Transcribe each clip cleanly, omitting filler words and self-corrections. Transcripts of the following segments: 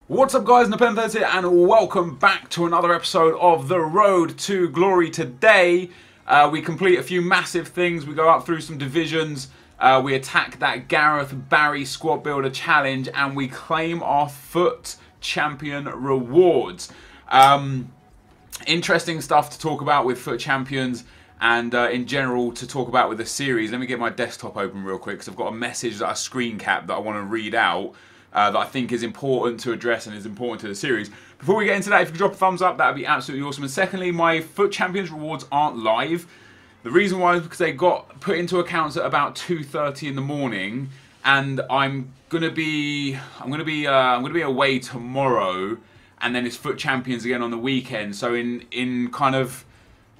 What's up guys, NepentheZ here and welcome back to another episode of The Road to Glory. Today we complete a few massive things. We go up through some divisions, we attack that Gareth Barry squad builder challenge, and we claim our FUT champion rewards. Interesting stuff to talk about with FUT champions and in general to talk about with the series. Let me get my desktop open real quick because I've got a message that I screen capped that I want to read out. That I think is important to address and is important to the series. Before we get into that, if you could drop a thumbs up, that would be absolutely awesome. And secondly, my FUT Champions rewards aren't live. The reason why is because they got put into accounts at about 2:30 in the morning, and I'm gonna be away tomorrow, and then it's FUT Champions again on the weekend. So in kind of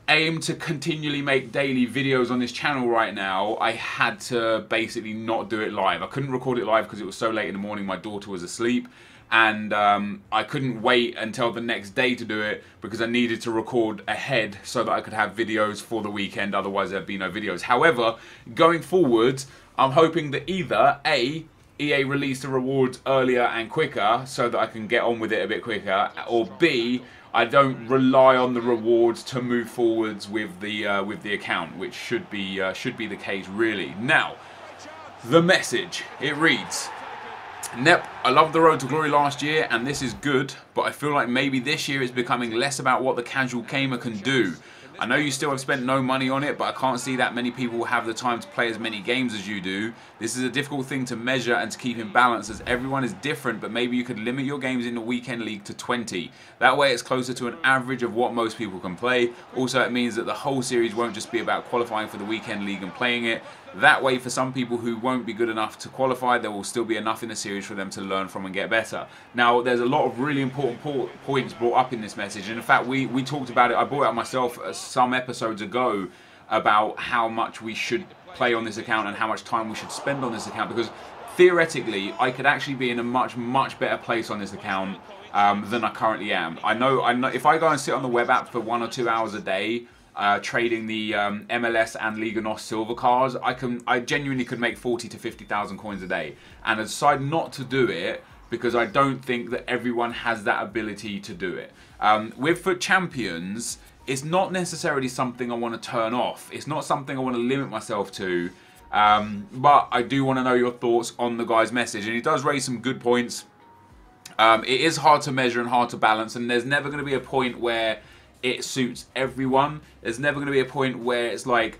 aim to continually make daily videos on this channel right now, I had to basically not do it live. I couldn't record it live because it was so late in the morning, my daughter was asleep, and I couldn't wait until the next day to do it because I needed to record ahead so that I could have videos for the weekend, otherwise there'd be no videos. However, going forward, I'm hoping that either A, EA release the rewards earlier and quicker so that I can get on with it a bit quicker, or B, I don't rely on the rewards to move forwards with the account, which should be the case really. Now, the message, it reads: Nep, I loved the Road to Glory last year and this is good, but I feel like maybe this year is becoming less about what the casual gamer can do. I know you still have spent no money on it, but I can't see that many people will have the time to play as many games as you do. This is a difficult thing to measure and to keep in balance as everyone is different, but maybe you could limit your games in the weekend league to 20. That way it's closer to an average of what most people can play. Also, it means that the whole series won't just be about qualifying for the weekend league and playing it. That way, for some people who won't be good enough to qualify, there will still be enough in the series for them to learn from and get better. Now, there's a lot of really important points brought up in this message, and in fact, we talked about it. I brought it up myself some episodes ago about how much we should play on this account and how much time we should spend on this account, because theoretically, I could actually be in a much better place on this account than I currently am. I know if I go and sit on the web app for 1 or 2 hours a day, trading the MLS and Liga NOS silver cards, I genuinely could make 40 to 50,000 coins a day, and I decide not to do it because I don't think that everyone has that ability to do it. With FUT Champions, it's not necessarily something I want to turn off. It's not something I want to limit myself to, but I do want to know your thoughts on the guy's message, and he does raise some good points. It is hard to measure and hard to balance, and there's never going to be a point where it suits everyone. There's never going to be a point where it's like,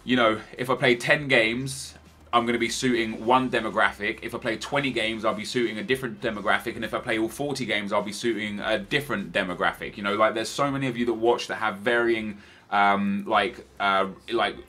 you know, if I play 10 games, I'm going to be suiting one demographic. If I play 20 games, I'll be suiting a different demographic. And if I play all 40 games, I'll be suiting a different demographic. You know, like there's so many of you that watch that have varying like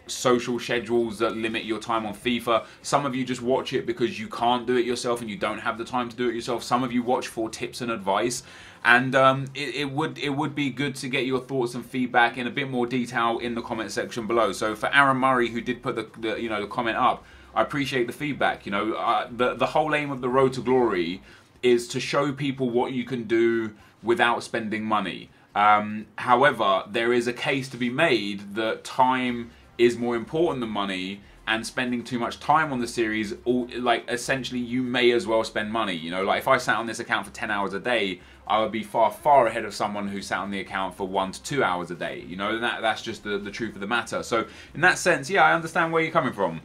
social schedules that limit your time on FIFA. Some of you just watch it because you can't do it yourself and you don't have the time to do it yourself. Some of you watch for tips and advice, and it would be good to get your thoughts and feedback in a bit more detail in the comment section below. So for Aaron Murray, who did put the comment up, I appreciate the feedback. You know, the whole aim of the Road to Glory is to show people what you can do without spending money. However, there is a case to be made that time is more important than money, and spending too much time on the series, like essentially you may as well spend money. You know, like if I sat on this account for 10 hours a day, I would be far ahead of someone who sat on the account for 1 to 2 hours a day. You know, and that's just the truth of the matter. So in that sense, yeah, I understand where you're coming from,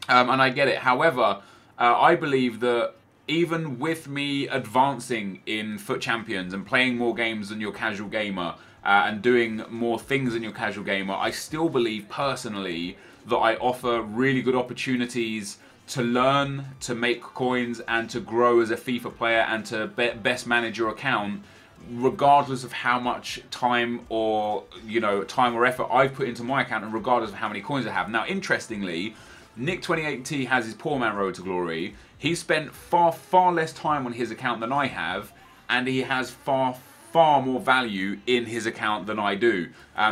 and I get it. However, I believe that even with me advancing in FUT Champions and playing more games than your casual gamer and doing more things than your casual gamer, I still believe personally that I offer really good opportunities to learn, to make coins, and to grow as a FIFA player and to best manage your account, regardless of how much time or effort I've put into my account, and regardless of how many coins I have. Now, interestingly, Nick28T has his poor man Road to Glory. He spent far less time on his account than I have, and he has far more value in his account than I do.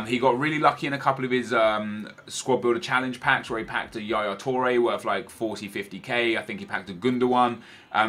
He got really lucky in a couple of his squad builder challenge packs where he packed a Yaya Toure worth like 40, 50k. I think he packed a Gundogan.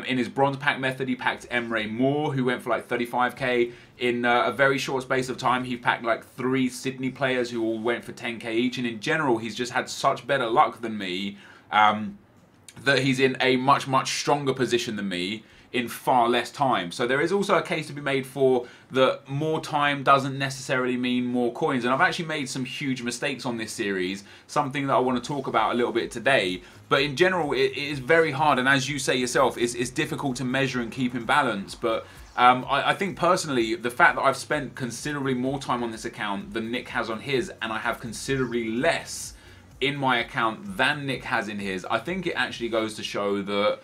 In his bronze pack method, he packed Emre Moore, who went for like 35k. In a very short space of time, he packed like 3 Sydney players who all went for 10k each. And in general, he's just had such better luck than me, that he's in a much stronger position than me in far less time. So there is also a case to be made for that more time doesn't necessarily mean more coins. And I've actually made some huge mistakes on this series, something that I want to talk about a little bit today. But in general, it is very hard, and as you say yourself, it's difficult to measure and keep in balance. But I think personally, the fact that I've spent considerably more time on this account than Nick has on his, and I have considerably less in my account than Nick has in his, I think it actually goes to show that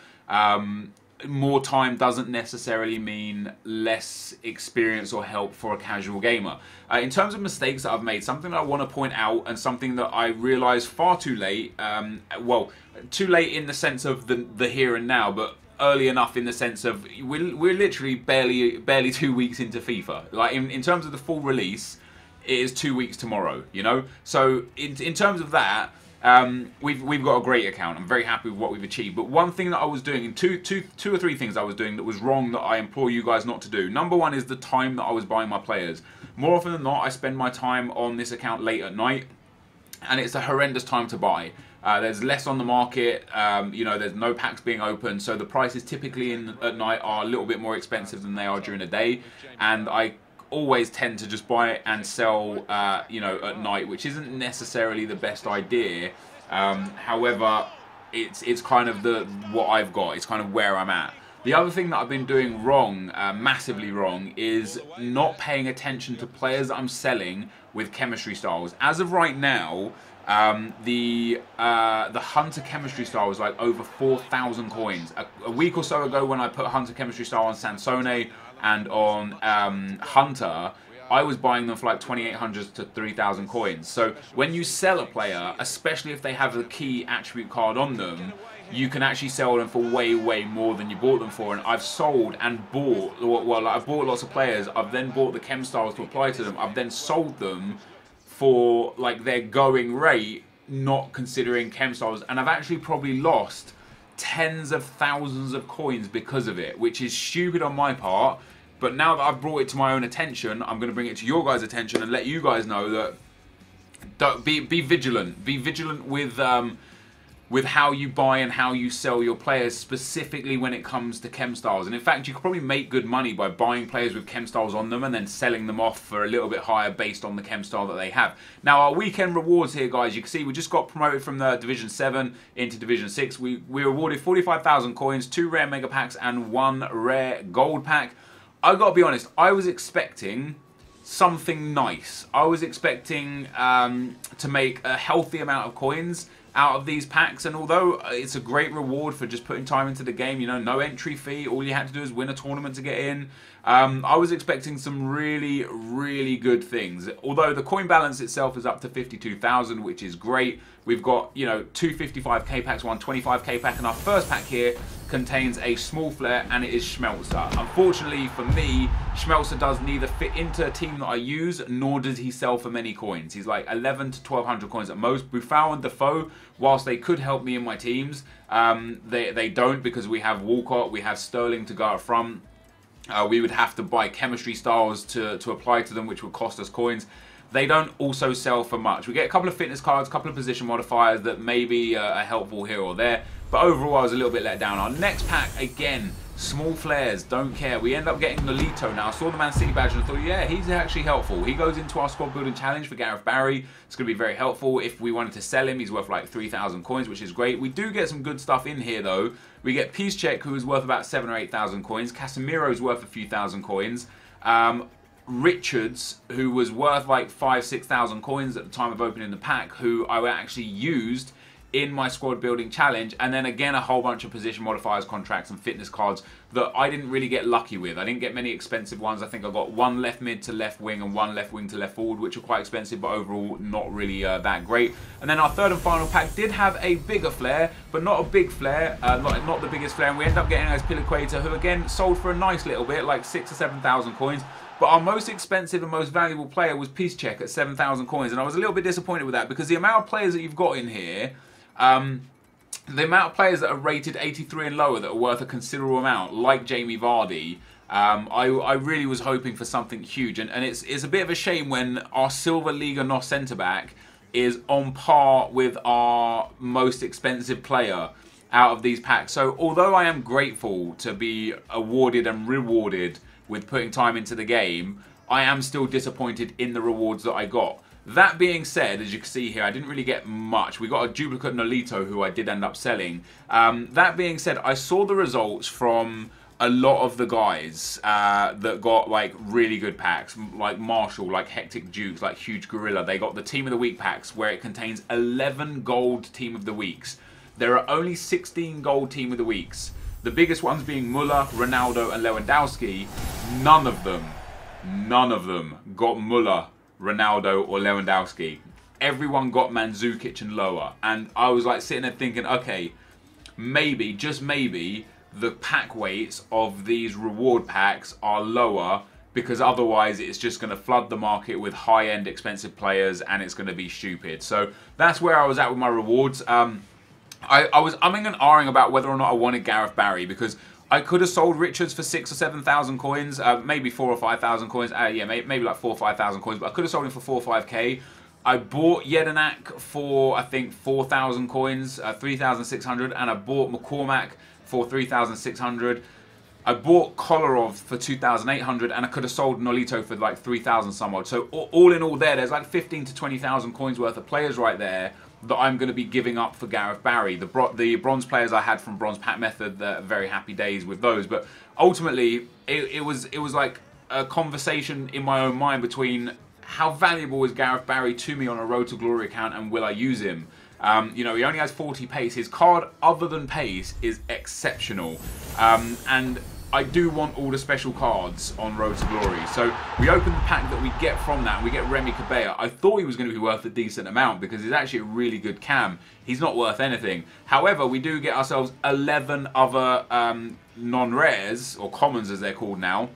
more time doesn't necessarily mean less experience or help for a casual gamer. In terms of mistakes that I've made, something that I want to point out, and something that I realised far too late, well, too late in the sense of the here and now, but early enough in the sense of we're literally barely 2 weeks into FIFA. Like in terms of the full release, it is 2 weeks tomorrow, you know? So in terms of that, we've got a great account. I'm very happy with what we've achieved. But one thing that I was doing, two or three things I was doing that was wrong that I implore you guys not to do. Number one is the time that I was buying my players. More often than not, I spend my time on this account late at night, and it's a horrendous time to buy. There's less on the market, you know, there's no packs being open, so the prices typically at night are a little bit more expensive than they are during the day, and I always tend to just buy and sell, you know, at night, which isn't necessarily the best idea. However, it's kind of what I've got. It's kind of where I'm at. The other thing that I've been doing wrong, massively wrong, is not paying attention to players that I'm selling with chemistry styles. As of right now, the Hunter chemistry style was like over 4,000 coins. A week or so ago, when I put Hunter chemistry style on Sansone and on Hunter, I was buying them for like 2,800 to 3,000 coins. So when you sell a player, especially if they have the key attribute card on them, you can actually sell them for way more than you bought them for. And I've sold and bought, well, I've bought lots of players. I've then bought the chem styles to apply to them. I've then sold them for like their going rate, not considering chem styles. And I've actually probably lost tens of thousands of coins because of it, which is stupid on my part. But now that I've brought it to my own attention, I'm going to bring it to your guys' attention and let you guys know that be vigilant. Be vigilant with how you buy and how you sell your players, specifically when it comes to chem styles. And in fact, you could probably make good money by buying players with chem styles on them and then selling them off for a little bit higher based on the chem style that they have. Now, our weekend rewards here, guys, you can see we just got promoted from the Division 7 into Division 6. We awarded 45,000 coins, 2 rare mega packs and 1 rare gold pack. I gotta be honest, I was expecting something nice. I was expecting to make a healthy amount of coins out of these packs, and although it's a great reward for just putting time into the game, you know, no entry fee, all you had to do is win a tournament to get in, I was expecting some really good things. Although the coin balance itself is up to 52,000, which is great. We've got, you know, 2 55k packs, 1 25k pack, and our first pack here contains a small flare, and it is Schmelzer. Unfortunately for me, Schmelzer does neither fit into a team that I use, nor does he sell for many coins. He's like 11 to 1,200 coins at most. Buffon and Defoe, whilst they could help me in my teams, they don't, because we have Walcott, we have Sterling to go up front. We would have to buy chemistry styles to apply to them, which would cost us coins. They don't also sell for much. We get a couple of fitness cards, a couple of position modifiers that maybe are helpful here or there. But overall, I was a little bit let down. Our next pack, again, small flares, don't care. We end up getting Nolito now. I saw the Man City badge and I thought, yeah, he's actually helpful. He goes into our squad building challenge for Gareth Barry. It's going to be very helpful. If we wanted to sell him, he's worth like 3,000 coins, which is great. We do get some good stuff in here, though. We get Piszczek, who is worth about 7,000 or 8,000 coins. Casemiro's worth a few thousand coins. Richards, who was worth like 5,000 to 6,000 coins at the time of opening the pack, who I actually used in my squad building challenge, and then again a whole bunch of position modifiers, contracts and fitness cards that I didn't really get lucky with. I didn't get many expensive ones. I think I got 1 left mid to left wing and 1 left wing to left forward, which are quite expensive, but overall not really that great. And then our third and final pack did have a bigger flare, but not a big flare, not the biggest flare, and we end up getting Azpilicueta, who again sold for a nice little bit, like 6,000 or 7,000 coins. But our most expensive and most valuable player was Piszczek at 7,000 coins, and I was a little bit disappointed with that, because the amount of players that you've got in here, the amount of players that are rated 83 and lower that are worth a considerable amount, like Jamie Vardy, I really was hoping for something huge. And it's a bit of a shame when our Silver Liga NOS centre-back is on par with our most expensive player. out of these packs. So although I am grateful to be awarded and rewarded with putting time into the game, I am still disappointed in the rewards that I got. That being said, as you can see here, I didn't really get much. We got a duplicate Nolito, who I did end up selling. That being said, I saw the results from a lot of the guys that got like really good packs, like Marshall, like Hectic Dukes, like Huge Gorilla. They got the Team of the Week packs where it contains 11 gold Team of the Weeks. There are only 16 gold Team of the Weeks. The biggest ones being Muller, Ronaldo and Lewandowski. None of them got Muller, Ronaldo or Lewandowski. Everyone got Mandzukic and lower. And I was like sitting there thinking, okay, maybe, just maybe, the pack weights of these reward packs are lower, because otherwise it's just going to flood the market with high-end expensive players and it's going to be stupid. So that's where I was at with my rewards. I was umming and ahhing about whether or not I wanted Gareth Barry, because I could have sold Richards for 6,000 or 7,000 coins, maybe 4,000 or 5,000 coins. Yeah, maybe like 4,000 or 5,000 coins, but I could have sold him for 4 or 5k. I bought Jedinak for, I think, 4,000 coins, 3,600, and I bought McCormack for 3,600. I bought Kolarov for 2,800, and I could have sold Nolito for like 3,000 some odd. So all in all there's like 15 to 20,000 coins worth of players right there that I'm going to be giving up for Gareth Barry. The bronze players I had from Bronze Pack Method, very happy days with those. But ultimately, it was like a conversation in my own mind between how valuable is Gareth Barry to me on a Road to Glory account, and will I use him? You know, he only has 40 pace. His card, other than pace, is exceptional. And I do want all the special cards on Road to Glory. So we open the pack that we get from that, and we get Remy Cabella. I thought he was going to be worth a decent amount because he's actually a really good cam. He's not worth anything. However, we do get ourselves 11 other non-rares, or commons as they're called now,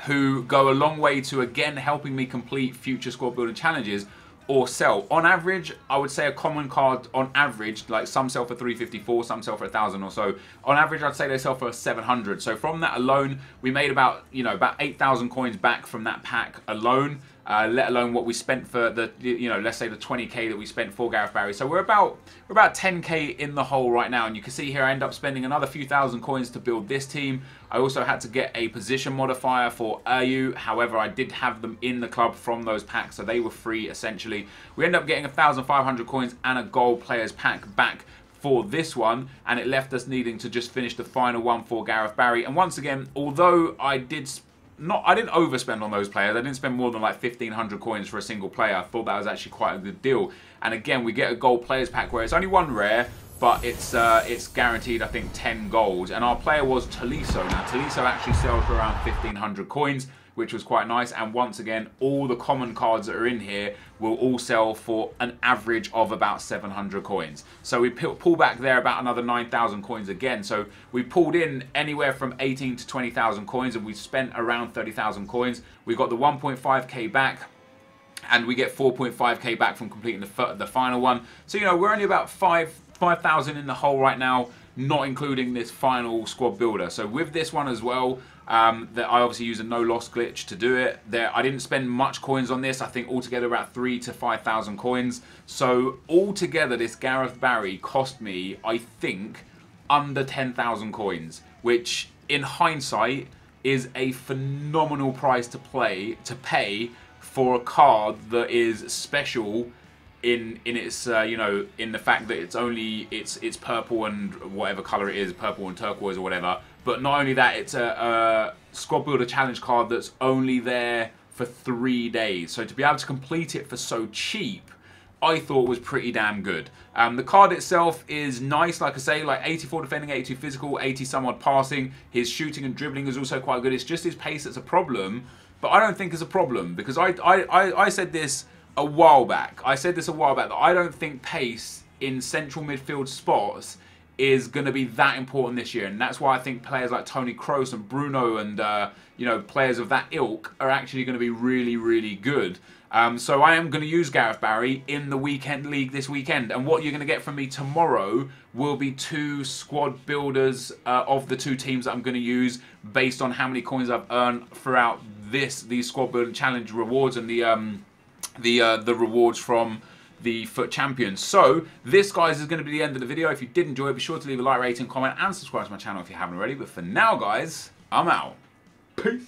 who go a long way to, again, helping me complete future squad building challenges or sell. On average, I would say a common card, on average, like some sell for 354, some sell for 1,000 or so. On average, I'd say they sell for 700. So from that alone, we made about, you know, about 8,000 coins back from that pack alone. Let alone what we spent for the, you know, let's say the 20k that we spent for Gareth Barry. So we're about 10k in the hole right now, and you can see here I end up spending another few thousand coins to build this team. I also had to get a position modifier for Ayew. However, I did have them in the club from those packs, so they were free essentially. We end up getting 1,500 coins and a gold players pack back for this one, and it left us needing to just finish the final one for Gareth Barry. And once again, although I didn't overspend on those players. I didn't spend more than like 1,500 coins for a single player. I thought that was actually quite a good deal. And again, we get a gold players pack where it's only one rare, but it's guaranteed, I think, 10 gold. And our player was Tolisso. Now, Tolisso actually sells for around 1,500 coins, which was quite nice. And once again, all the common cards that are in here will all sell for an average of about 700 coins. So we pull back there about another 9,000 coins again. So we pulled in anywhere from 18 to 20,000 coins, and we spent around 30,000 coins. We got the 1.5k back, and we get 4.5k back from completing the final one. So, you know, we're only about 5,000 in the hole right now, not including this final squad builder. So with this one as well, that I obviously use a no loss glitch to do it. I didn't spend much coins on this. I think altogether about 3,000 to 5,000 coins. So altogether, this Gareth Barry cost me, I think, under 10,000 coins, which in hindsight is a phenomenal price to pay for a card that is special in its you know, in the fact that it's purple and whatever color it is, purple and turquoise or whatever. But not only that, it's a squad builder challenge card that's only there for 3 days. So to be able to complete it for so cheap, I thought was pretty damn good. The card itself is nice, like I say, like 84 defending, 82 physical, 80 some odd passing. His shooting and dribbling is also quite good. It's just his pace that's a problem, but I don't think it's a problem, because I said this a while back. That I don't think pace in central midfield spots is going to be that important this year, and that's why I think players like Toni Kroos and Bruno and you know, players of that ilk are actually going to be really, really good. So I am going to use Gareth Barry in the weekend league this weekend, and what you're going to get from me tomorrow will be 2 squad builders of the 2 teams that I'm going to use based on how many coins I've earned throughout these squad building challenge rewards and the rewards from the FUT champions. So this, guys, is going to be the end of the video. If you did enjoy it, be sure to leave a like, rating, comment, and subscribe to my channel if you haven't already. But for now, guys, I'm out. Peace.